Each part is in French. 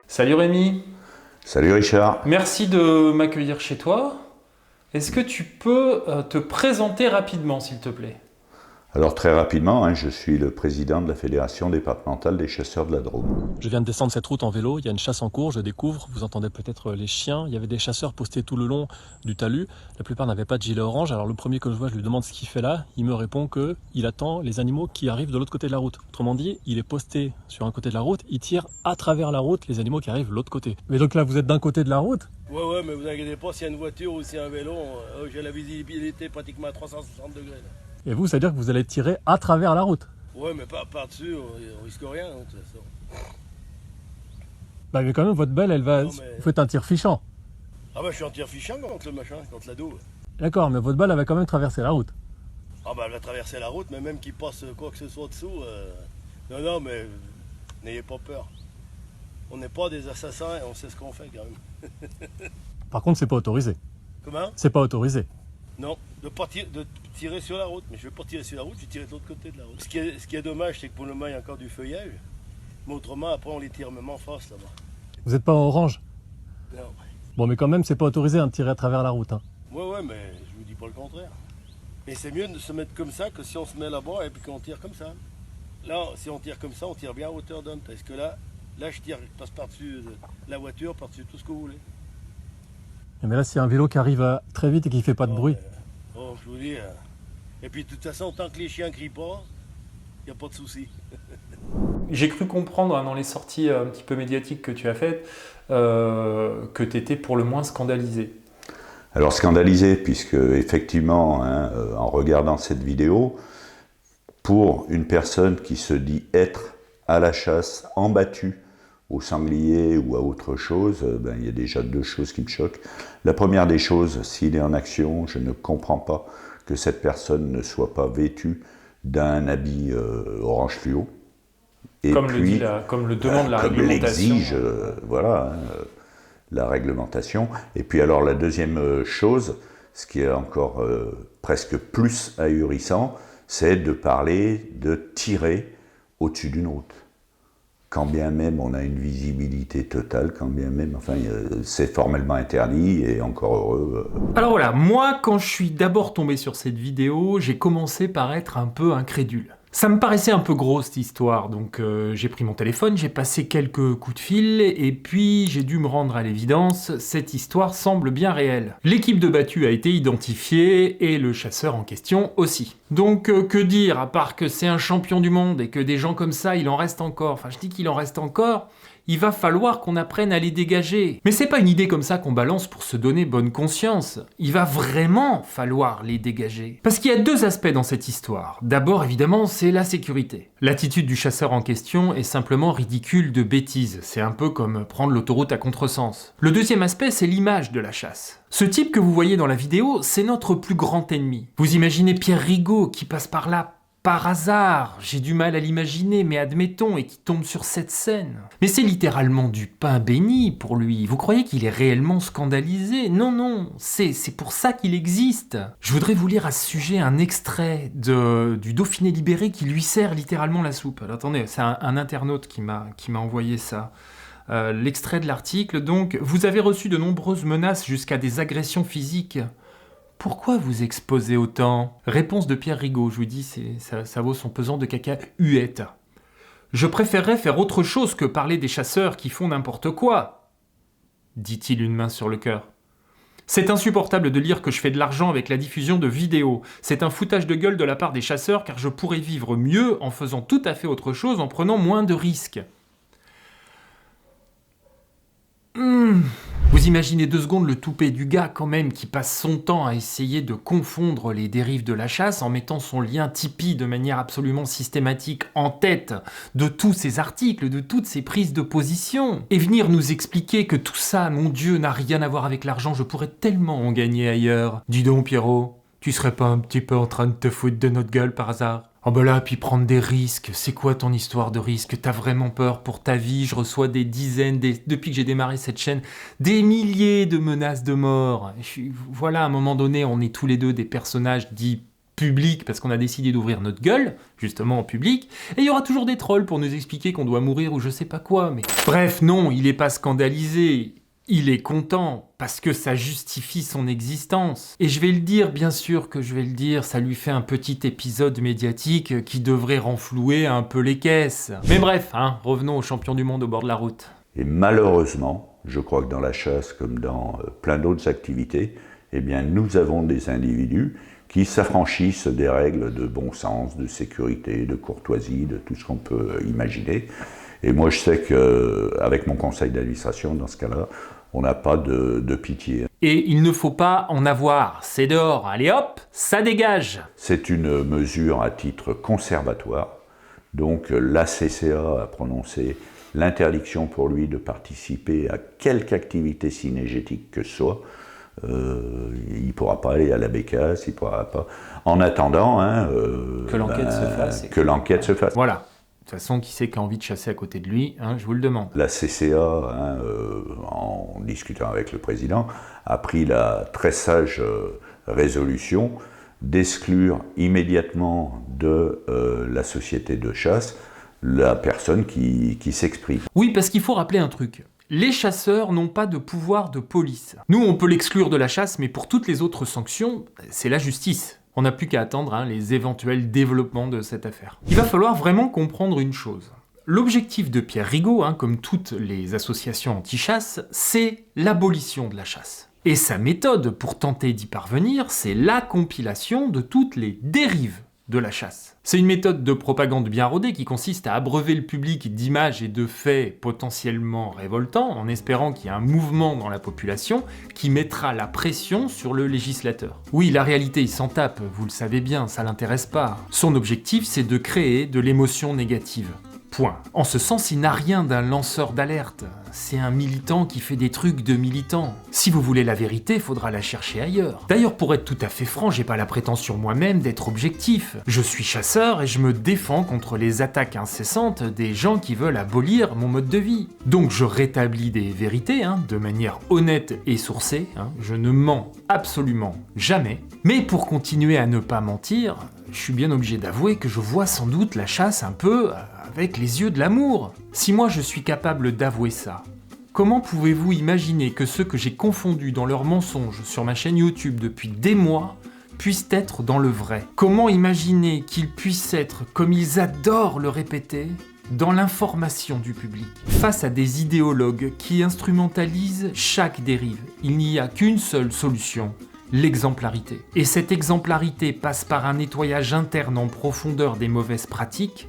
Salut Rémi, Salut Richard. merci de m'accueillir chez toi. Est-ce que tu peux te présenter rapidement, s'il te plaît? Alors très rapidement, je suis le président de la Fédération départementale des chasseurs de la Drôme. Je viens de descendre cette route en vélo, il y a une chasse en cours, je découvre, vous entendez peut-être les chiens, il y avait des chasseurs postés tout le long du talus, la plupart n'avaient pas de gilet orange, alors le premier que je vois, je lui demande ce qu'il fait là, il me répond que il attend les animaux qui arrivent de l'autre côté de la route. Autrement dit, il est posté sur un côté de la route, il tire à travers la route les animaux qui arrivent de l'autre côté. Mais donc là, vous êtes d'un côté de la route? Ouais, mais vous inquiétez pas, s'il y a une voiture ou s'il y a un vélo, j'ai la visibilité pratiquement à 360 degrés. Là. Et vous, ça veut dire que vous allez tirer à travers la route? Ouais, mais par-dessus, on risque rien, de toute façon. Bah mais quand même, votre belle, elle va... Non, mais- Vous faites un tir fichant. Ah bah je suis en tir fichant contre le machin, contre l'ado. D'accord, mais votre balle, elle va quand même traverser la route. Ah bah elle va traverser la route, mais même qu'il passe quoi que ce soit dessous, non, mais n'ayez pas peur. On n'est pas des assassins et on sait ce qu'on fait quand même. Par contre, c'est pas autorisé. Comment? C'est pas autorisé. Non, de tirer sur la route, mais je vais pas tirer sur la route, je vais tirer de l'autre côté de la route. Ce qui est dommage, c'est que pour le moment, il y a encore du feuillage, mais autrement, après, on les tire même en face là-bas. Vous êtes pas en orange. Non. Bon, mais quand même, c'est pas autorisé de tirer à travers la route. Hein. Ouais, mais je vous dis pas le contraire. Mais c'est mieux de se mettre comme ça que si on se met là-bas et puis qu'on tire comme ça. Là, si on tire comme ça, on tire bien à hauteur d'homme. Parce que là, je tire, je passe par-dessus la voiture, par-dessus tout ce que vous voulez. Mais là, s'il y a un vélo qui arrive très vite et qui fait pas de bruit. Je vous dis. Et puis de toute façon, tant que les chiens crient pas, il n'y a pas de souci. J'ai cru comprendre dans les sorties un petit peu médiatiques que tu as faites que tu étais pour le moins scandalisé. Alors scandalisé, puisque effectivement, en regardant cette vidéo, pour une personne qui se dit être à la chasse, en battu au sanglier ou à autre chose, il y a déjà deux choses qui me choquent. La première des choses, s'il est en action, je ne comprends pas que cette personne ne soit pas vêtue d'un habit orange fluo. Et Comme puis, comme le demande la comme réglementation. l'exige, la réglementation. Et puis alors la deuxième chose, ce qui est encore presque plus ahurissant, c'est de parler de tirer au-dessus d'une route. Quand bien même on a une visibilité totale, quand bien même, c'est formellement interdit et encore heureux. Alors voilà, moi quand je suis d'abord tombé sur cette vidéo, j'ai commencé par être un peu incrédule. Ça me paraissait un peu gros cette histoire, donc j'ai pris mon téléphone, j'ai passé quelques coups de fil, et puis j'ai dû me rendre à l'évidence, cette histoire semble bien réelle. L'équipe de battu a été identifiée, et le chasseur en question aussi. Donc que dire, à part que c'est un champion du monde, et que des gens comme ça, il en reste encore, enfin je dis qu'il en reste encore, il va falloir qu'on apprenne à les dégager. Mais c'est pas une idée comme ça qu'on balance pour se donner bonne conscience. Il va vraiment falloir les dégager. Parce qu'il y a deux aspects dans cette histoire. D'abord, évidemment, c'est la sécurité. L'attitude du chasseur en question est simplement ridicule de bêtise. C'est un peu comme prendre l'autoroute à contresens. Le deuxième aspect, c'est l'image de la chasse. Ce type que vous voyez dans la vidéo, c'est notre plus grand ennemi. Vous imaginez Pierre Rigaud qui passe par là par hasard, j'ai du mal à l'imaginer, mais admettons, et qui tombe sur cette scène. Mais c'est littéralement du pain béni pour lui. Vous croyez qu'il est réellement scandalisé? Non, c'est pour ça qu'il existe. Je voudrais vous lire à ce sujet un extrait du Dauphiné libéré qui lui sert littéralement la soupe. Alors, attendez, c'est un internaute qui m'a envoyé ça. L'extrait de l'article, donc, vous avez reçu de nombreuses menaces jusqu'à des agressions physiques. Pourquoi vous exposez autant? Réponse de Pierre Rigaud, je vous dis, ça vaut son pesant de caca huette. Je préférerais faire autre chose que parler des chasseurs qui font n'importe quoi, dit-il une main sur le cœur. C'est insupportable de lire que je fais de l'argent avec la diffusion de vidéos. C'est un foutage de gueule de la part des chasseurs car je pourrais vivre mieux en faisant tout à fait autre chose, en prenant moins de risques. Vous imaginez 2 secondes le toupet du gars quand même qui passe son temps à essayer de confondre les dérives de la chasse en mettant son lien Tipeee de manière absolument systématique en tête de tous ces articles, de toutes ces prises de position. Et venir nous expliquer que tout ça, mon Dieu, n'a rien à voir avec l'argent, je pourrais tellement en gagner ailleurs. Dis donc Pierrot, tu serais pas un petit peu en train de te foutre de notre gueule par hasard? Oh bah là, puis prendre des risques, c'est quoi ton histoire de risque? T'as vraiment peur pour ta vie? Je reçois des dizaines, depuis que j'ai démarré cette chaîne, des milliers de menaces de mort. Voilà, à un moment donné, on est tous les deux des personnages dits public parce qu'on a décidé d'ouvrir notre gueule, justement en public, et il y aura toujours des trolls pour nous expliquer qu'on doit mourir ou je sais pas quoi, mais... Bref, non, il est pas scandalisé, il est content, parce que ça justifie son existence. Et je vais le dire, bien sûr que je vais le dire, ça lui fait un petit épisode médiatique qui devrait renflouer un peu les caisses. Mais bref, hein, revenons aux champions du monde au bord de la route. Et malheureusement, je crois que dans la chasse comme dans plein d'autres activités, eh bien nous avons des individus qui s'affranchissent des règles de bon sens, de sécurité, de courtoisie, de tout ce qu'on peut imaginer. Et moi je sais qu'avec mon conseil d'administration, dans ce cas-là, on n'a pas de pitié. Et il ne faut pas en avoir, c'est dehors, allez hop, ça dégage. C'est une mesure à titre conservatoire, donc la CCA a prononcé l'interdiction pour lui de participer à quelque activité cinégétique que ce soit. Il ne pourra pas aller à la bécasse, il ne pourra pas... En attendant, que l'enquête se fasse. Que l'enquête se fasse. Voilà. De toute façon, qui c'est qui a envie de chasser à côté de lui, hein, je vous le demande. La CCA, en discutant avec le président, a pris la très sage résolution d'exclure immédiatement de la société de chasse la personne qui s'exprime. Oui, parce qu'il faut rappeler un truc. Les chasseurs n'ont pas de pouvoir de police. Nous, on peut l'exclure de la chasse, mais pour toutes les autres sanctions, c'est la justice. On n'a plus qu'à attendre les éventuels développements de cette affaire. Il va falloir vraiment comprendre une chose. L'objectif de Pierre Rigaud, comme toutes les associations anti-chasse, c'est l'abolition de la chasse. Et sa méthode pour tenter d'y parvenir, c'est la compilation de toutes les dérives de la chasse. C'est une méthode de propagande bien rodée qui consiste à abreuver le public d'images et de faits potentiellement révoltants en espérant qu'il y ait un mouvement dans la population qui mettra la pression sur le législateur. Oui, la réalité, il s'en tape, vous le savez bien, ça l'intéresse pas. Son objectif, c'est de créer de l'émotion négative. Point. En ce sens, il n'a rien d'un lanceur d'alerte. C'est un militant qui fait des trucs de militant. Si vous voulez la vérité, il faudra la chercher ailleurs. D'ailleurs, pour être tout à fait franc, j'ai pas la prétention moi-même d'être objectif. Je suis chasseur et je me défends contre les attaques incessantes des gens qui veulent abolir mon mode de vie. Donc je rétablis des vérités, de manière honnête et sourcée. Je ne mens absolument jamais. Mais pour continuer à ne pas mentir, je suis bien obligé d'avouer que je vois sans doute la chasse un peu avec les yeux de l'amour. Si moi je suis capable d'avouer ça, comment pouvez-vous imaginer que ceux que j'ai confondus dans leurs mensonges sur ma chaîne YouTube depuis des mois puissent être dans le vrai? Comment imaginer qu'ils puissent être, comme ils adorent le répéter, dans l'information du public? Face à des idéologues qui instrumentalisent chaque dérive, il n'y a qu'une seule solution: l'exemplarité. Et cette exemplarité passe par un nettoyage interne en profondeur des mauvaises pratiques,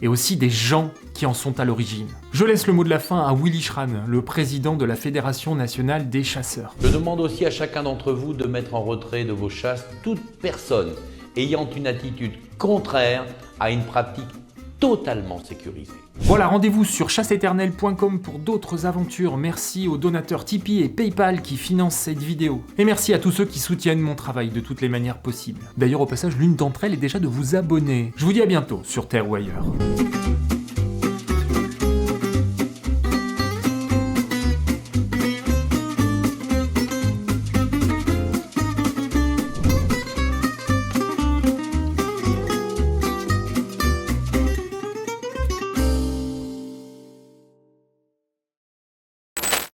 et aussi des gens qui en sont à l'origine. Je laisse le mot de la fin à Willy Schran, le président de la Fédération nationale des chasseurs. Je demande aussi à chacun d'entre vous de mettre en retrait de vos chasses toute personne ayant une attitude contraire à une pratique totalement sécurisée. Voilà, rendez-vous sur chasseéternelle.com pour d'autres aventures. Merci aux donateurs Tipeee et PayPal qui financent cette vidéo. Et merci à tous ceux qui soutiennent mon travail de toutes les manières possibles. D'ailleurs, au passage, l'une d'entre elles est déjà de vous abonner. Je vous dis à bientôt sur Terre ou ailleurs.